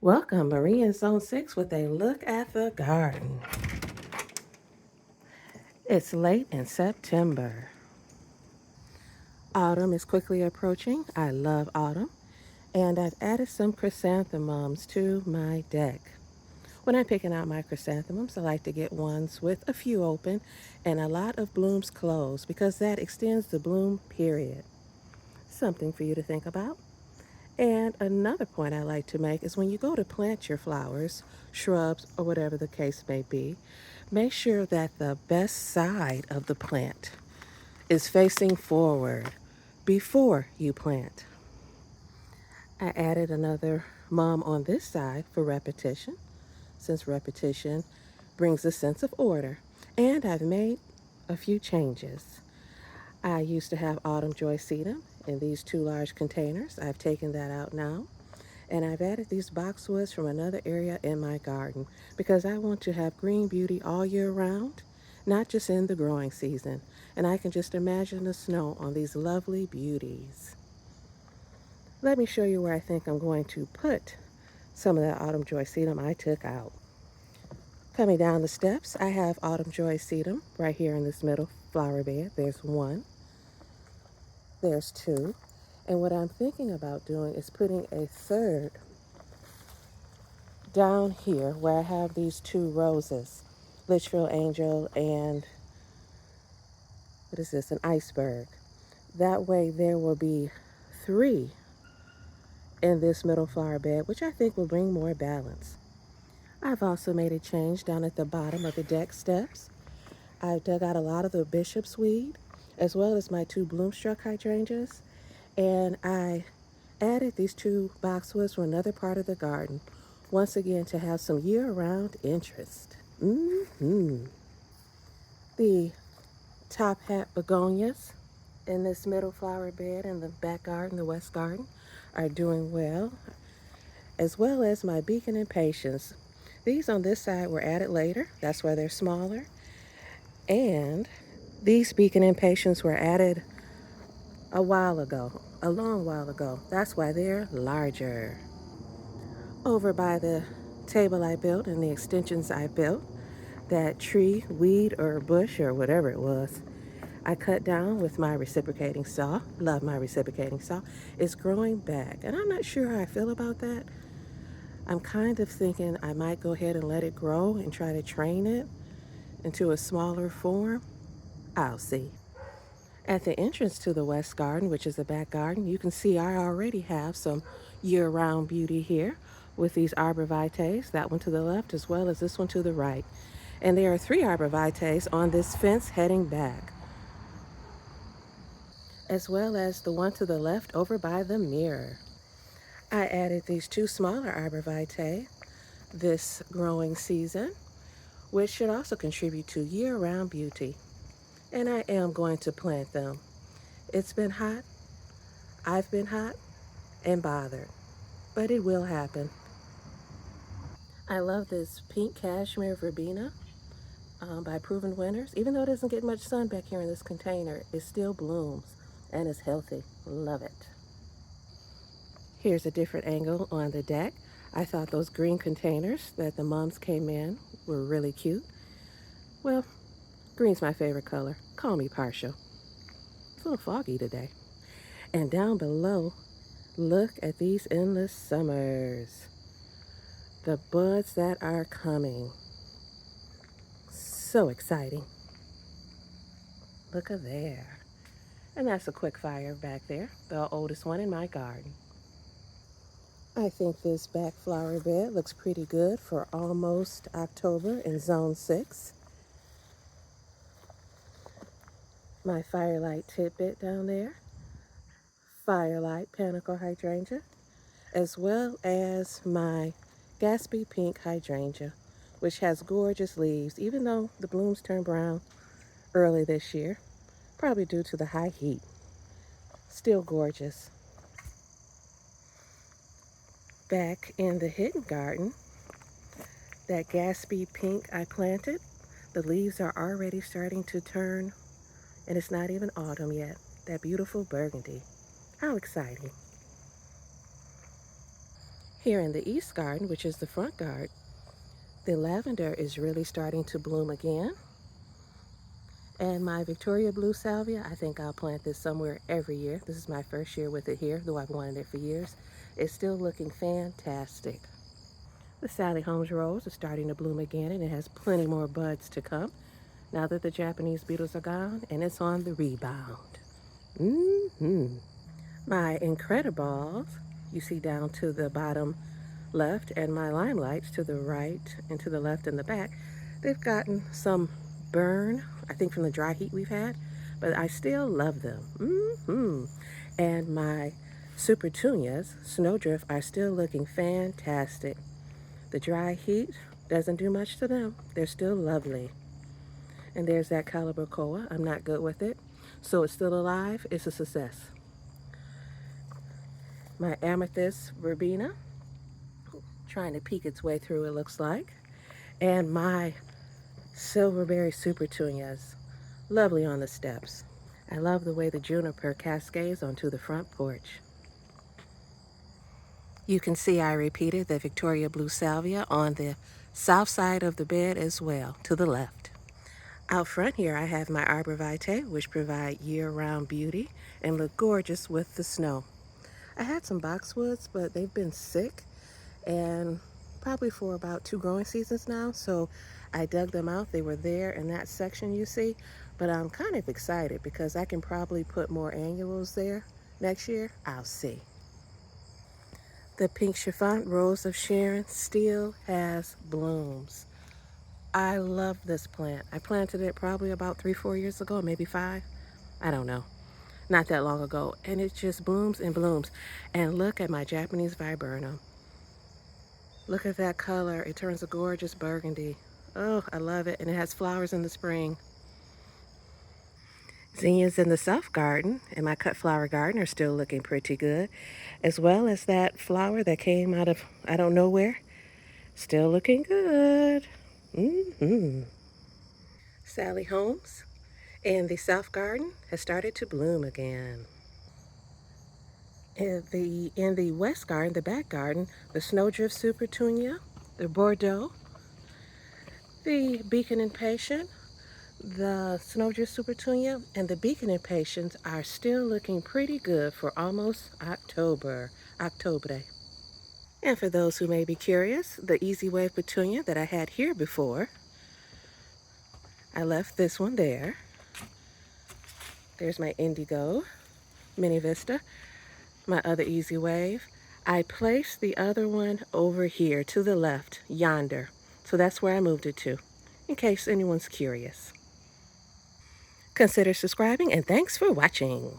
Welcome, Marie in Zone 6 with a look at the garden. It's late in September. Autumn is quickly approaching. I love autumn. And I've added some chrysanthemums to my deck. When I'm picking out my chrysanthemums, I like to get ones with a few open and a lot of blooms closed because that extends the bloom period. Something for you to think about. And another point I like to make is when you go to plant your flowers, shrubs, or whatever the case may be, make sure that the best side of the plant is facing forward before you plant. I added another mum on this side for repetition, since repetition brings a sense of order. And I've made a few changes. I used to have autumn joy sedum in these two large containers. I've taken that out now. And I've added these boxwoods from another area in my garden because I want to have green beauty all year round, not just in the growing season. And I can just imagine the snow on these lovely beauties. Let me show you where I think I'm going to put some of that autumn joy sedum I took out. Coming down the steps, I have autumn joy sedum right here in this middle flower bed. There's one, there's two. And what I'm thinking about doing is putting a third down here where I have these two roses, Litchfield Angel and what is this, an iceberg. That way there will be three in this middle flower bed, which I think will bring more balance. I've also made a change down at the bottom of the deck steps. I've dug out a lot of the bishop's weed, as well as my two bloomstruck hydrangeas, and I added these two boxwoods from another part of the garden, once again to have some year-round interest. The top hat begonias in this middle flower bed in the back garden, the west garden, are doing well as my beacon and patience. These on this side were added later, that's why they're smaller. And these beacon and patience were added a long while ago. That's why they're larger. Over by the table I built and the extensions I built, that tree, weed, or bush, or whatever it was, I cut down with my reciprocating saw. Love my reciprocating saw. It's growing back, and I'm not sure how I feel about that. I'm kind of thinking I might go ahead and let it grow and try to train it into a smaller form. I'll see. At the entrance to the west garden, which is the back garden, you can see I already have some year-round beauty here with these arborvitaes, that one to the left as well as this one to the right. And there are three arborvitaes on this fence heading back, as well as the one to the left over by the mirror. I added these two smaller arborvitae this growing season, which should also contribute to year-round beauty. And I am going to plant them. It's been hot, I've been hot and bothered, but it will happen. I love this pink cashmere verbena by Proven Winners. Even though it doesn't get much sun back here in this container, it still blooms and is healthy. Love it. Here's a different angle on the deck. I thought those green containers that the mums came in were really cute. Well, green's my favorite color. Call me partial. It's a little foggy today. And down below, look at these endless summers. The buds that are coming. So exciting. Look at there. And that's a quick fire back there, the oldest one in my garden. I think this back flower bed looks pretty good for almost October in Zone 6. My Firelight tidbit down there, Firelight Panicle Hydrangea, as well as my Gatsby Pink Hydrangea, which has gorgeous leaves, even though the blooms turned brown early this year, probably due to the high heat. Still gorgeous. Back in the hidden garden, that Gatsby Pink I planted, the leaves are already starting to turn, and it's not even autumn yet. That beautiful burgundy. How exciting. Here in the East Garden, which is the front garden, the lavender is really starting to bloom again. And my Victoria Blue Salvia, I think I'll plant this somewhere every year. This is my first year with it here, though I've wanted it for years. It's still looking fantastic. The Sally Holmes Rose is starting to bloom again, and it has plenty more buds to come now that the Japanese beetles are gone, and it's on the rebound. My Incrediballs, you see down to the bottom left, and my Limelights to the right and to the left and the back, they've gotten some burn, I think from the dry heat we've had, but I still love them. And my Supertunias, Snowdrift, are still looking fantastic. The dry heat doesn't do much to them. They're still lovely. And there's that Calibrachoa. I'm not good with it, so it's still alive. It's a success. My Amethyst Verbena, trying to peek its way through, it looks like. And my Silverberry Supertunias, lovely on the steps. I love the way the juniper cascades onto the front porch. You can see I repeated the Victoria Blue Salvia on the south side of the bed as well, to the left. Out front here I have my arborvitae, which provide year-round beauty and look gorgeous with the snow. I had some boxwoods, but they've been sick and probably for about 2 growing seasons now, so I dug them out. They were there in that section you see, but I'm kind of excited because I can probably put more annuals there next year. I'll see. The pink chiffon rose of Sharon still has blooms. I love this plant. I planted it probably about 3-4 years ago, maybe 5. I don't know. Not that long ago. And it just blooms and blooms. And look at my Japanese viburnum. Look at that color. It turns a gorgeous burgundy. Oh, I love it. And it has flowers in the spring. Zinnias in the South Garden and my cut flower garden are still looking pretty good, as well as that flower that came out of I don't know where. Still looking good. Sally Holmes and the South Garden has started to bloom again. In the West Garden, the back garden, the Snowdrift Supertunia, the Bordeaux, the Beacon Impatient, the Snowdrift Supertunia, and the Beacon Impatiens are still looking pretty good for almost October. And for those who may be curious, the Easy Wave Petunia that I had here before, I left this one there. There's my Indigo Mini Vista, my other Easy Wave. I placed the other one over here to the left, yonder. So that's where I moved it to, in case anyone's curious. Consider subscribing, and thanks for watching.